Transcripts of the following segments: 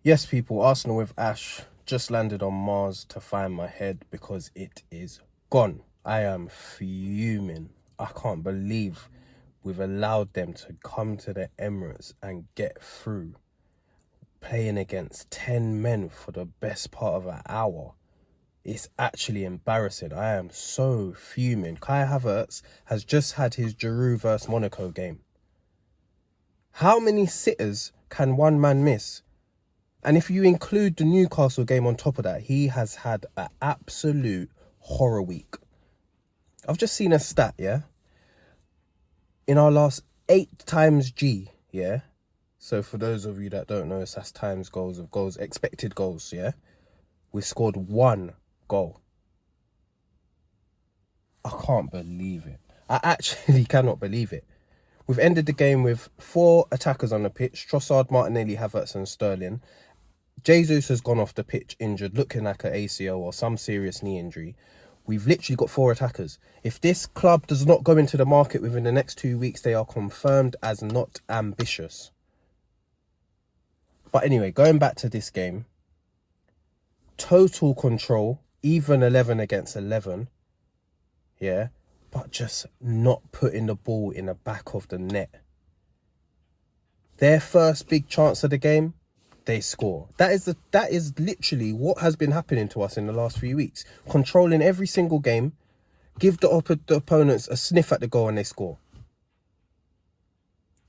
Yes, people, Arsenal with Ash just landed on Mars to find my head because it is gone. I am fuming. I can't believe we've allowed them to come to the Emirates and get through, playing against 10 men for the best part of an hour. It's actually embarrassing. I am so fuming. Kai Havertz has just had his Giroud versus Monaco game. How many sitters can one man miss? And if you include the Newcastle game on top of that, he has had an absolute horror week. I've just seen a stat, yeah? In our last 8 times G, yeah? So for those of you that don't know, that's times goals of goals, expected goals, yeah? We scored 1 goal. I can't believe it. I actually cannot believe it. We've ended the game with 4 attackers on the pitch: Trossard, Martinelli, Havertz and Sterling. Jesus has gone off the pitch injured, looking like an ACL or some serious knee injury. We've literally got 4 attackers. If this club does not go into the market within the next 2 weeks, they are confirmed as not ambitious. But anyway, going back to this game, total control, even 11 against 11, yeah, but just not putting the ball in the back of the net. Their first big chance of the game, they score. That is literally what has been happening to us in the last few weeks. Controlling every single game, give the opponents a sniff at the goal and they score.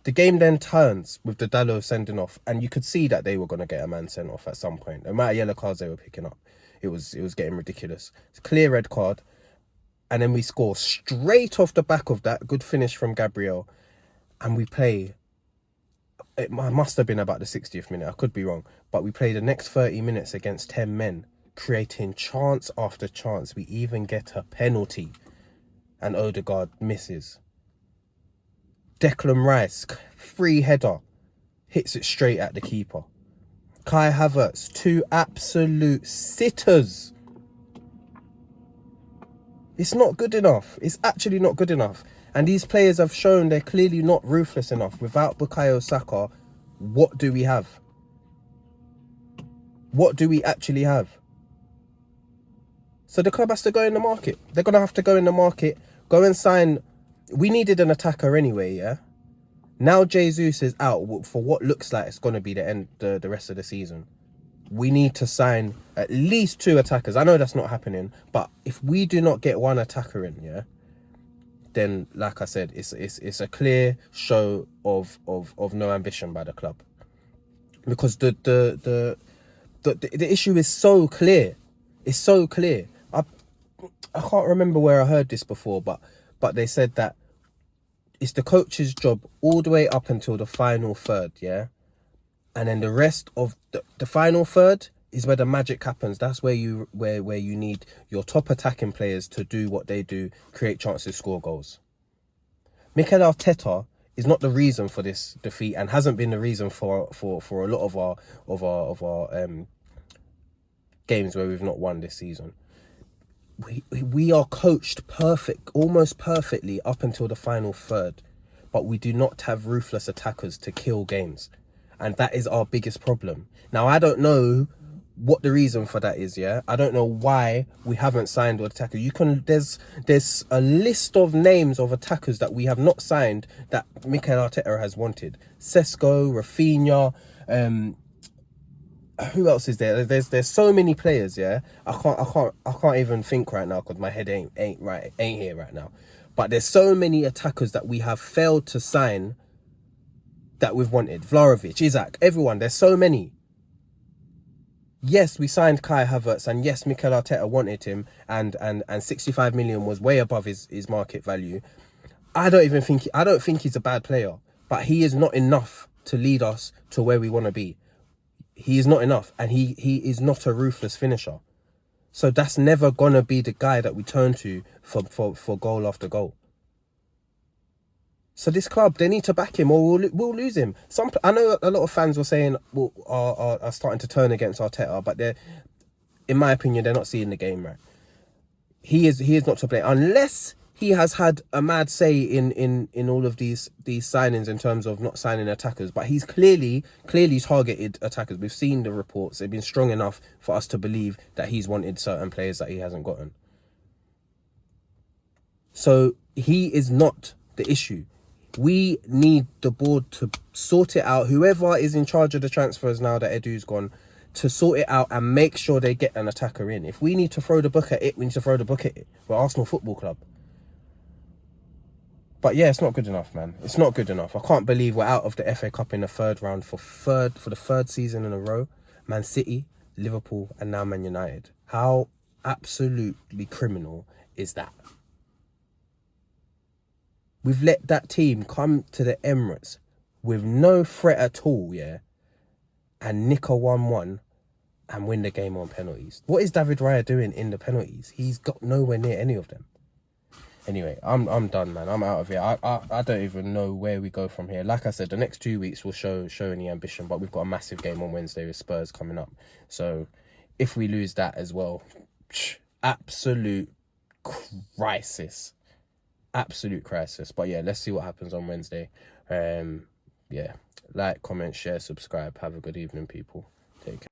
The game then turns with the Dalot sending off, and you could see that they were going to get a man sent off at some point. The amount of yellow cards they were picking up, it was getting ridiculous. It's a clear red card, and then we score straight off the back of that. Good finish from Gabriel, and we play. It must have been about the 60th minute. I could be wrong, but we play the next 30 minutes against 10 men, creating chance after chance. We even get a penalty, and Odegaard misses. Declan Rice, free header, hits it straight at the keeper. Kai Havertz, 2 absolute sitters. It's not good enough. It's actually not good enough. And these players have shown they're clearly not ruthless enough. Without Bukayo Saka, what do we have? What do we actually have? So the club has to go in the market. They're going to have to go in the market, go and sign. We needed an attacker anyway, yeah? Now Jesus is out for what looks like it's going to be the rest of the season. We need to sign at least 2 attackers. I know that's not happening, but if we do not get 1 attacker in, yeah, then like I said, it's a clear show of no ambition by the club. Because the issue is so clear. It's so clear. I can't remember where I heard this before, but they said that it's the coach's job all the way up until the final third, yeah? And then the rest of the final third is where the magic happens. That's where you need your top attacking players to do what they do, create chances, score goals. Mikel Arteta is not the reason for this defeat and hasn't been the reason for a lot of our games where we've not won this season. We are coached almost perfectly up until the final third, but we do not have ruthless attackers to kill games. And that is our biggest problem. Now, I don't know what the reason for that is, yeah? I don't know why we haven't signed an attacker. There's a list of names of attackers that we have not signed that Mikel Arteta has wanted. Sesko, Rafinha, who else is there? There's so many players, yeah. I can't even think right now because my head ain't here right now. But there's so many attackers that we have failed to sign that we've wanted. Vlahovic, Isaac, everyone. There's so many. Yes, we signed Kai Havertz, and yes, Mikel Arteta wanted him, and 65 million was way above his market value. I don't think he's a bad player, but he is not enough to lead us to where we want to be. He is not enough, and he is not a ruthless finisher. So that's never gonna be the guy that we turn to for goal after goal. So this club, they need to back him, or we'll lose him. I know a lot of fans were saying are starting to turn against Arteta, but in my opinion, they're not seeing the game right. He is not to blame unless he has had a mad say in all of these signings in terms of not signing attackers, but he's clearly targeted attackers. We've seen the reports; they've been strong enough for us to believe that he's wanted certain players that he hasn't gotten. So he is not the issue. We need the board to sort it out. Whoever is in charge of the transfers now that Edu's gone, to sort it out and make sure they get an attacker in. If we need to throw the book at it, we need to throw the book at it. We're Arsenal Football Club. But yeah, it's not good enough, man. It's not good enough. I can't believe we're out of the FA Cup in the third round for the third season in a row. Man City, Liverpool, and now Man United. How absolutely criminal is that? We've let that team come to the Emirates with no threat at all, yeah, and nick a 1-1 and win the game on penalties. What is David Raya doing in the penalties? He's got nowhere near any of them. Anyway, I'm done, man. I'm out of here. I don't even know where we go from here. Like I said, the next 2 weeks will show any ambition, but we've got a massive game on Wednesday with Spurs coming up. So if we lose that as well, absolute crisis. Absolute crisis. But yeah, let's see what happens on Wednesday. Yeah, like, comment, share, subscribe. Have a good evening, people. Take care.